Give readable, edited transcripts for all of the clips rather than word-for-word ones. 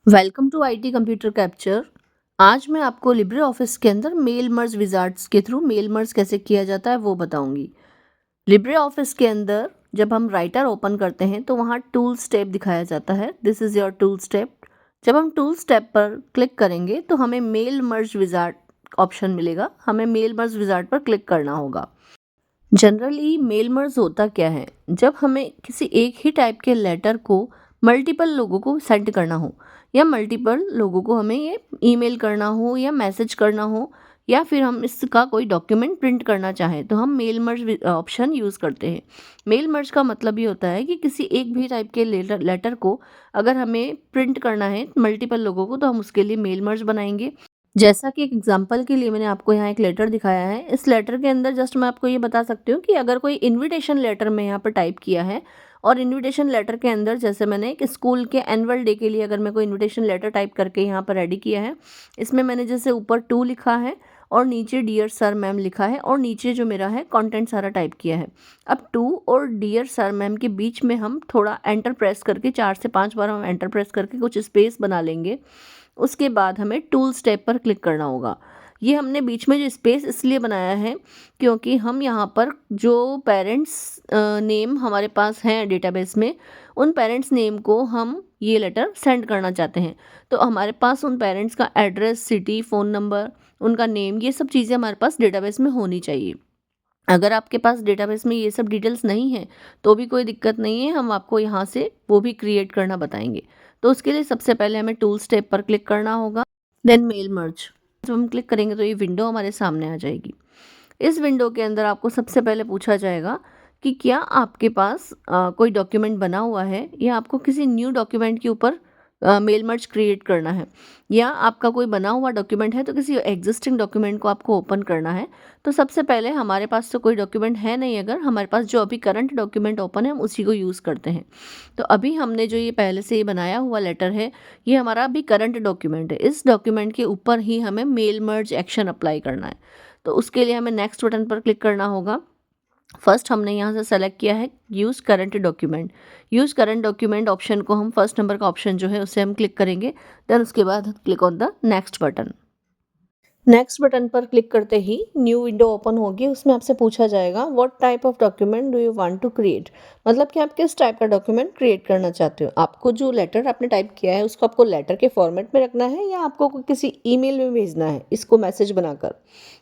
Welcome to IT computer capture. आज मैं आपको लिब्रे ऑफिस के अंदर मेल मर्ज विजार्ड्स के थ्रू मेल मर्ज कैसे किया जाता है वो बताऊंगी। लिब्रे ऑफिस के अंदर जब हम राइटर ओपन करते हैं तो वहाँ टूल्स टैब दिखाया जाता है। This is your tools tab. जब हम टूल्स टैब पर क्लिक करेंगे तो हमें मेल मर्ज विजार्ड ऑप्शन मिलेगा। हमें मेल मर्ज विजार्ड पर क्लिक करना होगा। जनरली मेल मर्ज होता क्या है, जब हमें किसी एक ही टाइप के लेटर को मल्टीपल लोगों को सेंड करना हो या मल्टीपल लोगों को हमें ये ईमेल करना हो या मैसेज करना हो या फिर हम इसका कोई डॉक्यूमेंट प्रिंट करना चाहें तो हम मेल मर्ज ऑप्शन यूज़ करते हैं। मेल मर्ज का मतलब ये होता है कि किसी एक भी टाइप के लेटर को अगर हमें प्रिंट करना है मल्टीपल लोगों को तो हम उसके लिए मेल मर्ज बनाएंगे। जैसा कि एक एग्जांपल के लिए मैंने आपको यहाँ एक लेटर दिखाया है। इस लेटर के अंदर जस्ट मैं आपको ये बता सकती हूँ कि अगर कोई इनविटेशन लेटर में यहाँ पर टाइप किया है और इनविटेशन लेटर के अंदर जैसे मैंने एक स्कूल के एनुअल डे के लिए अगर मैं कोई इनविटेशन लेटर टाइप करके यहाँ पर रेडी किया है, इसमें मैंने जैसे ऊपर टू लिखा है और नीचे डियर सर मैम लिखा है और नीचे जो मेरा है कंटेंट सारा टाइप किया है। अब टू और डियर सर मैम के बीच में हम थोड़ा एंटर प्रेस करके 4 से 5 बार हम एंटर प्रेस करके कुछ स्पेस बना लेंगे। उसके बाद हमें टूल्स टैब पर क्लिक करना होगा। ये हमने बीच में जो स्पेस इसलिए बनाया है क्योंकि हम यहाँ पर जो पेरेंट्स नेम हमारे पास हैं डेटाबेस में, उन पेरेंट्स नेम को हम ये लेटर सेंड करना चाहते हैं। तो हमारे पास उन पेरेंट्स का एड्रेस, सिटी, फ़ोन नंबर, उनका नेम, ये सब चीज़ें हमारे पास डेटाबेस में होनी चाहिए। अगर आपके पास डेटाबेस में ये सब डिटेल्स नहीं है तो भी कोई दिक्कत नहीं है, हम आपको यहाँ से वो भी क्रिएट करना बताएंगे। तो उसके लिए सबसे पहले हमें टूल्स टैब पर क्लिक करना होगा, देन मेल मर्ज। जब हम क्लिक करेंगे तो ये विंडो हमारे सामने आ जाएगी। इस विंडो के अंदर आपको सबसे पहले पूछा जाएगा कि क्या आपके पास कोई डॉक्यूमेंट बना हुआ है या आपको किसी न्यू डॉक्यूमेंट के ऊपर मेल मर्ज क्रिएट करना है, या आपका कोई बना हुआ डॉक्यूमेंट है तो किसी एग्जिस्टिंग डॉक्यूमेंट को आपको ओपन करना है। तो सबसे पहले हमारे पास तो कोई डॉक्यूमेंट है नहीं, अगर हमारे पास जो अभी करंट डॉक्यूमेंट ओपन है हम उसी को यूज़ करते हैं। तो अभी हमने जो ये पहले से ही बनाया हुआ लेटर है, ये हमारा अभी करंट डॉक्यूमेंट है। इस डॉक्यूमेंट के ऊपर ही हमें मेल मर्ज एक्शन अप्लाई करना है। तो उसके लिए हमें नेक्स्ट बटन पर क्लिक करना होगा। फर्स्ट हमने यहाँ से सेलेक्ट किया है use current document. Use current document option को हम फर्स्ट नंबर का ऑप्शन जो है उससे हम क्लिक करेंगे। देन उसके बाद click on the next button. Next button पर क्लिक करते ही न्यू विंडो ओपन होगी। उसमें आपसे पूछा जाएगा what type of document do you want to create, मतलब कि आप किस टाइप का डॉक्यूमेंट क्रिएट करना चाहते हो। आपको जो लेटर आपने टाइप किया है उसको आपको लेटर के फॉर्मेट में रखना है या आपको किसी ईमेल में भेजना है इसको मैसेज बनाकर।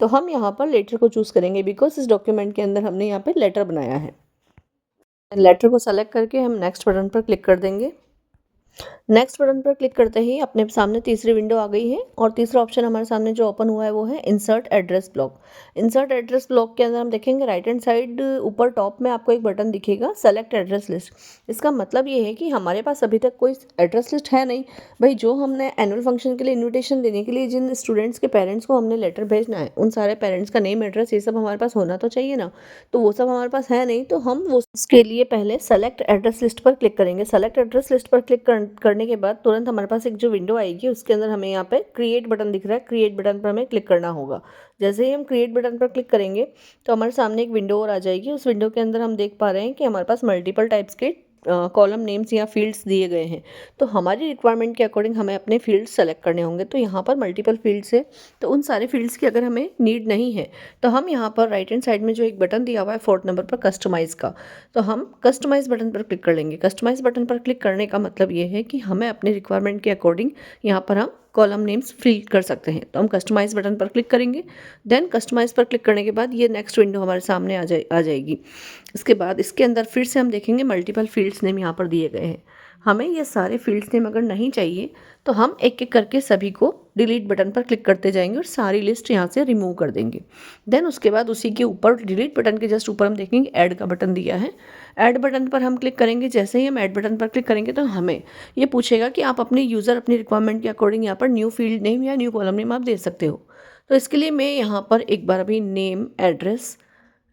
तो हम यहाँ पर लेटर को चूज़ करेंगे बिकॉज इस डॉक्यूमेंट के अंदर हमने यहाँ पर लेटर बनाया है। लेटर को सेलेक्ट करके हम नेक्स्ट बटन पर क्लिक कर देंगे। नेक्स्ट बटन पर क्लिक करते ही अपने सामने तीसरी विंडो आ गई है और तीसरा ऑप्शन हमारे सामने जो ओपन हुआ है वो है insert address block. Insert address block के अंदर हम देखेंगे राइट हैंड साइड ऊपर टॉप में आपको एक बटन दिखेगा सेलेक्ट एड्रेस लिस्ट। इसका मतलब ये है कि हमारे पास अभी तक कोई एड्रेस लिस्ट है नहीं। भाई जो हमने एनुअल फंक्शन के लिए इन्विटेशन देने के लिए जिन स्टूडेंट्स के पेरेंट्स को हमने लेटर भेजना है उन सारे पेरेंट्स का नेम, एड्रेस, ये सब हमारे पास होना तो चाहिए ना। तो वो सब हमारे पास है नहीं, तो हम वो उसके लिए पहले सेलेक्ट एड्रेस लिस्ट पर क्लिक करेंगे। सेलेक्ट एड्रेस लिस्ट पर क्लिक करने के बाद तुरंत हमारे पास एक जो विंडो आएगी उसके अंदर हमें यहाँ पे क्रिएट बटन दिख रहा है। क्रिएट बटन पर हमें क्लिक करना होगा। जैसे ही हम क्रिएट बटन पर क्लिक करेंगे तो हमारे सामने एक विंडो और आ जाएगी। उस विंडो के अंदर हम देख पा रहे हैं कि हमारे पास मल्टीपल टाइप्स के कॉलम नेम्स या फील्ड्स दिए गए हैं। तो हमारी रिक्वायरमेंट के अकॉर्डिंग हमें अपने फील्ड्स सेलेक्ट करने होंगे। तो यहाँ पर मल्टीपल फील्ड्स है, तो उन सारे फील्ड्स की अगर हमें नीड नहीं है तो हम यहाँ पर राइट हैंड साइड में जो एक बटन दिया हुआ है 4th नंबर पर कस्टमाइज़ का, तो हम कस्टमाइज़ बटन पर क्लिक कर लेंगे। कस्टमाइज़ बटन पर क्लिक करने का मतलब ये है कि हमें अपने रिक्वायरमेंट के अकॉर्डिंग यहाँ पर हम कॉलम नेम्स फिल कर सकते हैं। तो हम कस्टमाइज़ बटन पर क्लिक करेंगे। देन कस्टमाइज़ पर क्लिक करने के बाद ये नेक्स्ट विंडो हमारे सामने आ जाएगी। इसके बाद इसके अंदर फिर से हम देखेंगे मल्टीपल फील्ड्स नेम यहाँ पर दिए गए हैं। हमें ये सारे फील्ड्स नेम अगर नहीं चाहिए तो हम एक एक करके सभी को डिलीट बटन पर क्लिक करते जाएंगे और सारी लिस्ट यहाँ से रिमूव कर देंगे। देन उसके बाद उसी के ऊपर डिलीट बटन के जस्ट ऊपर हम देखेंगे ऐड का बटन दिया है। ऐड बटन पर हम क्लिक करेंगे। जैसे ही हम ऐड बटन पर क्लिक करेंगे तो हमें ये पूछेगा कि आप अपने यूज़र अपनी रिक्वायरमेंट के अकॉर्डिंग यहाँ पर न्यू फील्ड नेम या न्यू कॉलम नेम आप दे सकते हो। तो इसके लिए मैं यहाँ पर एक बार अभी name, address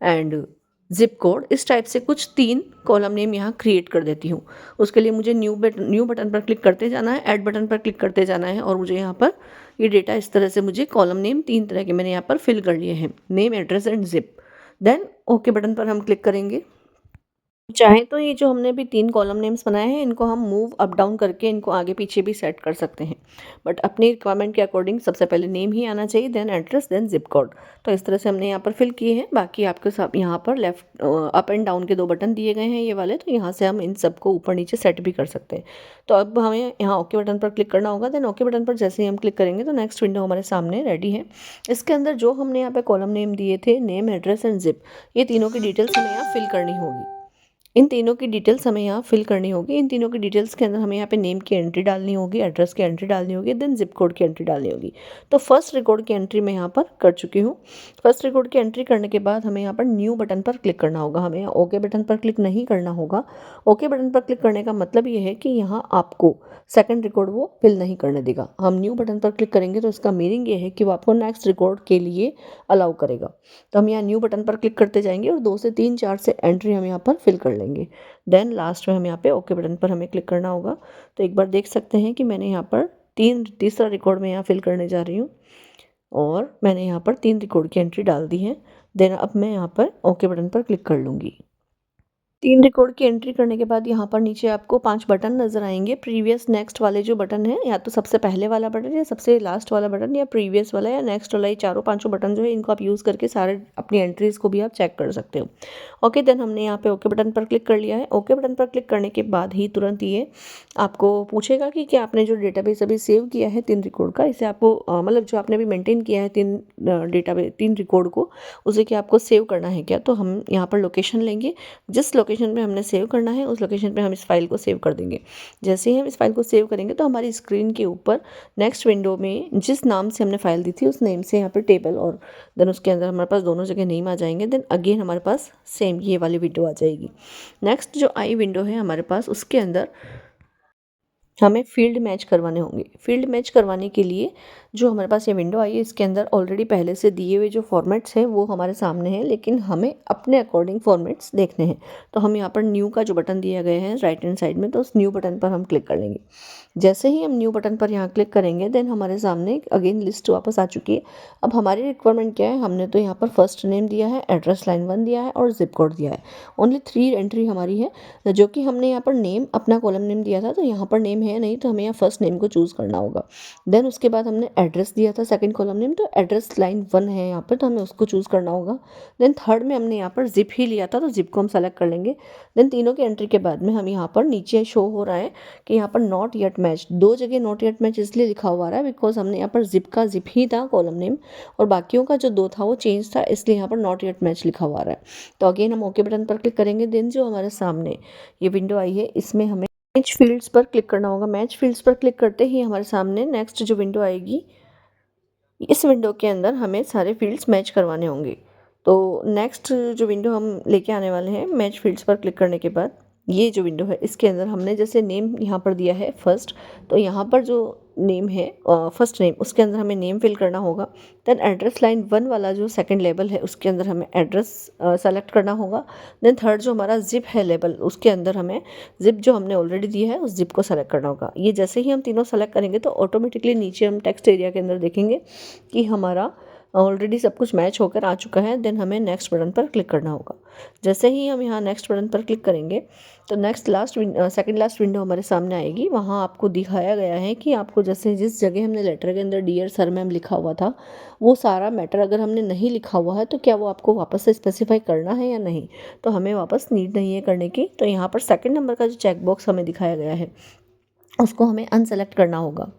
and zip code इस टाइप से कुछ 3 कॉलम नेम यहाँ क्रिएट कर देती हूँ। उसके लिए मुझे न्यू बटन पर क्लिक करते जाना है, ऐड बटन पर क्लिक करते जाना है और मुझे यहाँ पर ये डेटा इस तरह से मुझे कॉलम नेम 3 तरह के मैंने यहाँ पर फिल कर लिए हैं, name, address and zip. Then okay button पर हम क्लिक करेंगे। चाहें तो ये जो हमने अभी 3 कॉलम नेम्स बनाए हैं, इनको हम मूव अप डाउन करके इनको आगे पीछे भी सेट कर सकते हैं। बट अपनी रिक्वायरमेंट के अकॉर्डिंग सबसे पहले नेम ही आना चाहिए, then address, then zip code. तो इस तरह से हमने यहाँ पर फिल किए हैं। बाकी आपके साथ यहाँ पर लेफ्ट अप एंड डाउन के 2 बटन दिए गए हैं ये वाले, तो यहाँ से हम इन सबको ऊपर नीचे सेट भी कर सकते हैं। तो अब हमें यहाँ ओके बटन पर क्लिक करना होगा। देन ओके बटन पर जैसे ही हम क्लिक करेंगे तो नेक्स्ट विंडो हमारे सामने रेडी है। इसके अंदर जो हमने यहाँ पे कॉलम नेम दिए थे, नेम, एड्रेस एंड ज़िप, ये तीनों की डिटेल्स हमें यहाँ फिल करनी होगी। इन तीनों की डिटेल्स हमें यहाँ फिल करनी होगी। इन तीनों की डिटेल्स के अंदर हमें यहाँ पे नेम की एंट्री डालनी होगी, एड्रेस की एंट्री डालनी होगी, देन जिप कोड की एंट्री डालनी होगी। तो फर्स्ट रिकॉर्ड की एंट्री मैं यहाँ पर कर चुकी हूँ। फर्स्ट रिकॉर्ड की एंट्री करने के बाद हमें यहाँ पर न्यू बटन पर क्लिक करना होगा। हमें यहाँ ओके बटन पर क्लिक नहीं करना होगा। ओके बटन पर क्लिक करने का मतलब ये है कि यहाँ आपको सेकंड रिकॉर्ड वो फिल नहीं करने देगा। हम न्यू बटन पर क्लिक करेंगे तो इसका मीनिंग ये है कि वो आपको नेक्स्ट रिकॉर्ड के लिए अलाउ करेगा। तो हम यहाँ न्यू बटन पर क्लिक करते जाएंगे और 2 से 3 4 से एंट्री हम यहाँ पर फिल कर लेंगे। देन लास्ट में हम यहाँ पे ओके बटन पर हमें क्लिक करना होगा। तो एक बार देख सकते हैं कि मैंने यहाँ पर तीसरा रिकॉर्ड मैं यहाँ फिल करने जा रही हूँ और मैंने यहाँ पर 3 रिकॉर्ड की एंट्री डाल दी है। देन अब मैं यहाँ पर ओके बटन पर क्लिक कर लूँगी। 3 रिकॉर्ड की एंट्री करने के बाद यहाँ पर नीचे आपको 5 बटन नज़र आएंगे। प्रीवियस, नेक्स्ट वाले जो बटन है, या तो सबसे पहले वाला बटन या सबसे लास्ट वाला बटन या प्रीवियस वाला या नेक्स्ट वाला, ये चारों पांचों बटन जो है इनको आप यूज़ करके सारे अपनी एंट्रीज़ को भी आप चेक कर सकते हो। ओके, देन हमने यहाँ पे ओके बटन पर क्लिक कर लिया है। ओके बटन पर क्लिक करने के बाद ही तुरंत ये आपको पूछेगा कि क्या आपने जो डेटाबेस अभी सेव किया है 3 रिकॉर्ड का, इसे आपको मतलब जो आपने अभी मेंटेन किया है 3 रिकॉर्ड को, उसे क्या आपको सेव करना है क्या। तो हम यहाँ पर लोकेशन लेंगे, जिस लोकेशन पे हमने सेव करना है उस लोकेशन पे हम इस फाइल को सेव कर देंगे। जैसे ही हम इस फाइल को सेव करेंगे तो हमारी स्क्रीन के ऊपर नेक्स्ट विंडो में जिस नाम से हमने फाइल दी थी उस नेम से यहाँ पर टेबल और देन उसके अंदर हमारे पास दोनों जगह नेम आ जाएंगे। देन अगेन हमारे पास सेम ये वाली विंडो आ जाएगी। नेक्स्ट जो आई विंडो है हमारे पास, उसके अंदर हमें फील्ड मैच करवाने होंगे। फील्ड मैच करवाने के लिए जो हमारे पास ये विंडो आई है, इसके अंदर ऑलरेडी पहले से दिए हुए जो फॉर्मेट्स हैं वो हमारे सामने हैं, लेकिन हमें अपने अकॉर्डिंग फॉर्मेट्स देखने हैं। तो हम यहाँ पर न्यू का जो बटन दिया गया है राइट हैंड साइड में, तो उस न्यू बटन पर हम क्लिक कर लेंगे। जैसे ही हम न्यू बटन पर यहाँ क्लिक करेंगे देन हमारे सामने अगेन लिस्ट वापस आ चुकी है। अब हमारी रिक्वायरमेंट क्या है, हमने तो यहाँ पर फर्स्ट नेम दिया है, एड्रेस लाइन 1 दिया है और जिप कोड दिया है। ओनली 3 एंट्री हमारी है, जो कि हमने यहाँ पर नेम अपना कॉलम नेम दिया था, तो यहाँ पर नेम है नहीं, तो हमें यहाँ फर्स्ट नेम को चूज़ करना होगा। देन उसके बाद हमने एड्रेस दिया था सेकंड कॉलम नेम, तो एड्रेस लाइन 1 है यहाँ पर, तो हमें उसको चूज़ करना होगा। देन थर्ड में हमने यहाँ पर जिप ही लिया था, तो जिप को हम सेलेक्ट कर लेंगे। देन तीनों की एंट्री के बाद में हम यहाँ पर नीचे शो हो रहा है कि यहाँ पर नॉट येट मैच, 2 जगह नॉट येट मैच इसलिए लिखा हुआ रहा है बिकॉज हमने यहाँ पर जिप का जिप ही था कॉलम नेम और बाकियों का जो 2 था वो चेंज था, इसलिए यहाँ पर नॉट येट मैच लिखा हुआ रहा है। तो अगेन हम ओके बटन पर क्लिक करेंगे। देन जो हमारे सामने ये विंडो आई है इसमें हमें मैच फील्ड्स पर क्लिक करना होगा। मैच फील्ड्स पर क्लिक करते ही हमारे सामने नेक्स्ट जो विंडो आएगी, इस विंडो के अंदर हमें सारे फील्ड्स मैच करवाने होंगे। तो नेक्स्ट जो विंडो हम लेके आने वाले हैं, मैच फील्ड्स पर क्लिक करने के बाद ये जो विंडो है इसके अंदर हमने जैसे नेम यहाँ पर दिया है फर्स्ट, तो यहाँ पर जो नेम है फर्स्ट नेम, उसके अंदर हमें नेम फिल करना होगा। देन एड्रेस लाइन 1 वाला जो सेकंड लेबल है उसके अंदर हमें एड्रेस सेलेक्ट करना होगा। देन थर्ड जो हमारा जिप है लेबल, उसके अंदर हमें जिप जो हमने ऑलरेडी दिया है उस जिप को सेलेक्ट करना होगा। ये जैसे ही हम तीनों सेलेक्ट करेंगे तो ऑटोमेटिकली नीचे हम टेक्स्ट एरिया के अंदर देखेंगे कि हमारा ऑलरेडी सब कुछ मैच होकर आ चुका है। देन हमें नेक्स्ट बटन पर क्लिक करना होगा। जैसे ही हम यहाँ नेक्स्ट बटन पर क्लिक करेंगे तो नेक्स्ट सेकंड लास्ट विंडो हमारे सामने आएगी। वहाँ आपको दिखाया गया है कि आपको जैसे जिस जगह हमने लेटर के अंदर डियर सर मैम लिखा हुआ था वो सारा मैटर अगर हमने नहीं लिखा हुआ है तो क्या वो आपको वापस से स्पेसिफाई करना है या नहीं, तो हमें वापस नीड नहीं है करने की। तो यहाँ पर सेकंड नंबर का जो चेक बॉक्स हमें दिखाया गया है उसको हमें अनसेलेक्ट करना होगा।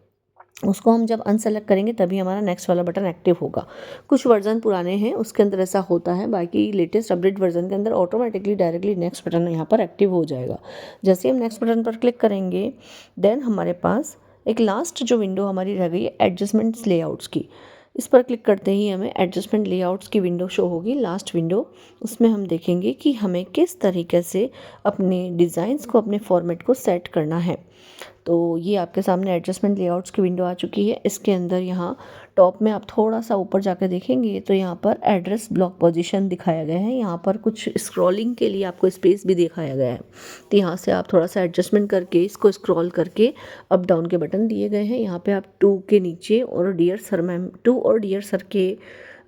उसको हम जब अनसेलेक्ट करेंगे तभी हमारा नेक्स्ट वाला बटन एक्टिव होगा। कुछ वर्जन पुराने हैं उसके अंदर ऐसा होता है, बाकी लेटेस्ट अपडेट वर्जन के अंदर ऑटोमेटिकली डायरेक्टली नेक्स्ट बटन यहाँ पर एक्टिव हो जाएगा। जैसे हम नेक्स्ट बटन पर क्लिक करेंगे देन हमारे पास एक लास्ट जो विंडो हमारी रह गई है एडजस्टमेंट्स लेआउट्स की, इस पर क्लिक करते ही हमें एडजस्टमेंट लेआउट्स की विंडो शो होगी, लास्ट विंडो। उसमें हम देखेंगे कि हमें किस तरीके से अपने डिज़ाइंस को, अपने फॉर्मेट को सेट करना है। तो ये आपके सामने एडजस्टमेंट लेआउट्स की विंडो आ चुकी है। इसके अंदर यहाँ टॉप में आप थोड़ा सा ऊपर जाकर देखेंगे तो यहाँ पर एड्रेस ब्लॉक पोजीशन दिखाया गया है। यहाँ पर कुछ स्क्रॉलिंग के लिए आपको स्पेस भी दिखाया गया है, तो यहाँ से आप थोड़ा सा एडजस्टमेंट करके इसको स्क्रॉल करके अप डाउन के बटन दिए गए हैं। यहाँ पे आप 2 के नीचे और डियर सर मैम 2 और डियर सर के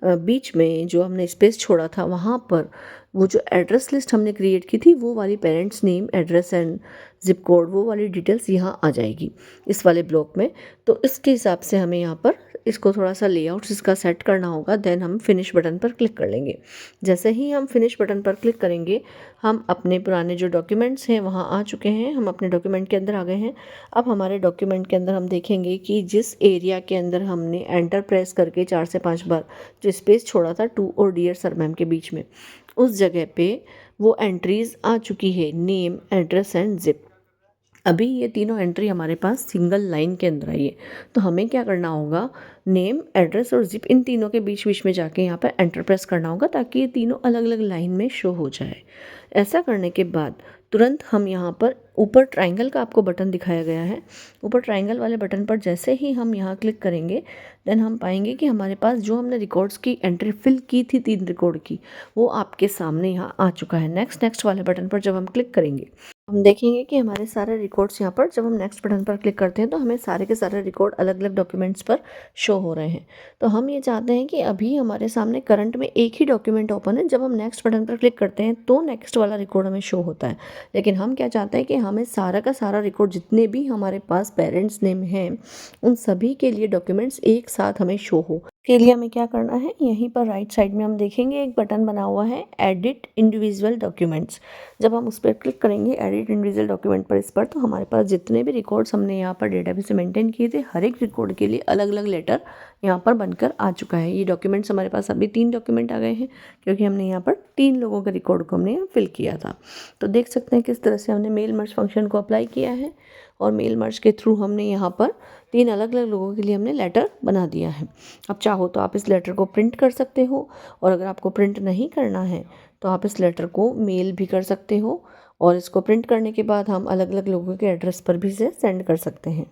बीच में जो हमने स्पेस छोड़ा था वहाँ पर वो जो एड्रेस लिस्ट हमने क्रिएट की थी वो वाली parents name, address and zip code वो वाली डिटेल्स यहाँ आ जाएगी इस वाले ब्लॉक में। तो इसके हिसाब से हमें यहाँ पर इसको थोड़ा सा लेआउट इसका सेट करना होगा, देन हम फिनिश बटन पर क्लिक कर लेंगे। जैसे ही हम फिनिश बटन पर क्लिक करेंगे हम अपने पुराने जो डॉक्यूमेंट्स हैं वहाँ आ चुके हैं, हम अपने डॉक्यूमेंट के अंदर आ गए हैं। अब हमारे डॉक्यूमेंट के अंदर हम देखेंगे कि जिस एरिया के अंदर हमने एंटर प्रेस करके 4 से 5 बार जो स्पेस छोड़ा था टू और डियर सर मैम के बीच में, उस जगह पे वो एंट्रीज आ चुकी है, नेम, एड्रेस एंड ज़िप। अभी ये तीनों एंट्री हमारे पास सिंगल लाइन के अंदर आई है। तो हमें क्या करना होगा, नेम, एड्रेस और ज़िप इन तीनों के बीच बीच में जाके यहाँ पर एंटर प्रेस करना होगा ताकि ये तीनों अलग अलग लाइन में शो हो जाए। ऐसा करने के बाद तुरंत हम यहाँ पर ऊपर ट्रायंगल का आपको बटन दिखाया गया है, ऊपर ट्रायंगल वाले बटन पर जैसे ही हम यहाँ क्लिक करेंगे देन हम पाएंगे कि हमारे पास जो हमने रिकॉर्ड्स की एंट्री फिल की थी 3 रिकॉर्ड की वो आपके सामने यहाँ आ चुका है। नेक्स्ट वाले बटन पर जब हम क्लिक करेंगे हम देखेंगे कि हमारे सारे रिकॉर्ड्स यहाँ पर जब हम नेक्स्ट बटन पर क्लिक करते हैं तो हमें सारे के सारे रिकॉर्ड अलग अलग डॉक्यूमेंट्स पर शो हो रहे हैं। तो हम ये चाहते हैं कि अभी हमारे सामने करंट में एक ही डॉक्यूमेंट ओपन है, जब हम नेक्स्ट बटन पर क्लिक करते हैं तो नेक्स्ट वाला रिकॉर्ड हमें शो होता है। लेकिन हम क्या चाहते हैं कि हमें सारा का सारा रिकॉर्ड जितने भी हमारे पास पेरेंट्स नेम हैं उन सभी के लिए डॉक्यूमेंट्स एक साथ हमें शो हो। के लिए हमें क्या करना है, यहीं पर राइट साइड में हम देखेंगे एक बटन बना हुआ है एडिट इंडिविजुअल डॉक्यूमेंट्स। जब हम उस पर क्लिक करेंगे एडिट इंडिविजुअल डॉक्यूमेंट पर इस पर, तो हमारे पास जितने भी रिकॉर्ड्स हमने यहाँ पर डेटाबेस से मेंटेन किए थे हर एक रिकॉर्ड के लिए अलग अलग लेटर यहाँ पर बनकर आ चुका है। ये डॉक्यूमेंट्स हमारे पास अभी 3 डॉक्यूमेंट आ गए हैं क्योंकि हमने यहाँ पर 3 लोगों के रिकॉर्ड को हमने यहाँ फिल किया था। तो देख सकते हैं किस तरह से हमने मेल मर्ज फंक्शन को अप्लाई किया है और मेल मर्ज के थ्रू हमने यहाँ पर 3 अलग अलग लोगों के लिए हमने लेटर बना दिया है। अब चाहो तो आप इस लेटर को प्रिंट कर सकते हो और अगर आपको प्रिंट नहीं करना है तो आप इस लेटर को मेल भी कर सकते हो और इसको प्रिंट करने के बाद हम अलग अलग लोगों के एड्रेस पर भी इसे सेंड कर सकते हैं।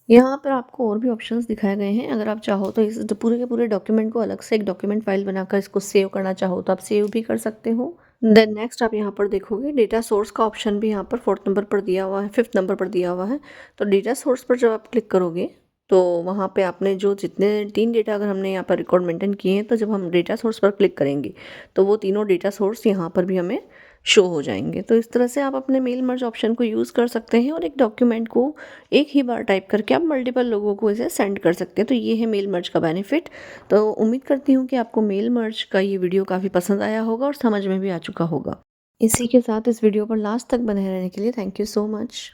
यहाँ पर आपको और भी ऑप्शंस दिखाए गए हैं। अगर आप चाहो तो इस पूरे के पूरे डॉक्यूमेंट को अलग से एक डॉक्यूमेंट फाइल बनाकर इसको सेव करना चाहो तो आप सेव भी कर सकते हो। देन नेक्स्ट आप यहाँ पर देखोगे डेटा सोर्स का ऑप्शन भी यहाँ पर 4th नंबर पर दिया हुआ है, 5th नंबर पर दिया हुआ है। तो डेटा सोर्स पर जब आप क्लिक करोगे तो वहाँ पे आपने जो जितने 3 डेटा अगर हमने यहाँ पर रिकॉर्ड मेंटेन किए हैं तो जब हम डेटा सोर्स पर क्लिक करेंगे तो वो तीनों डेटा सोर्स यहाँ पर भी हमें शो हो जाएंगे। तो इस तरह से आप अपने मेल मर्ज ऑप्शन को यूज़ कर सकते हैं और एक डॉक्यूमेंट को एक ही बार टाइप करके आप मल्टीपल लोगों को इसे सेंड कर सकते हैं। तो ये है मेल मर्ज का बेनिफिट। तो उम्मीद करती हूँ कि आपको मेल मर्ज का ये वीडियो काफ़ी पसंद आया होगा और समझ में भी आ चुका होगा। इसी के साथ इस वीडियो पर लास्ट तक बने रहने के लिए थैंक यू सो मच।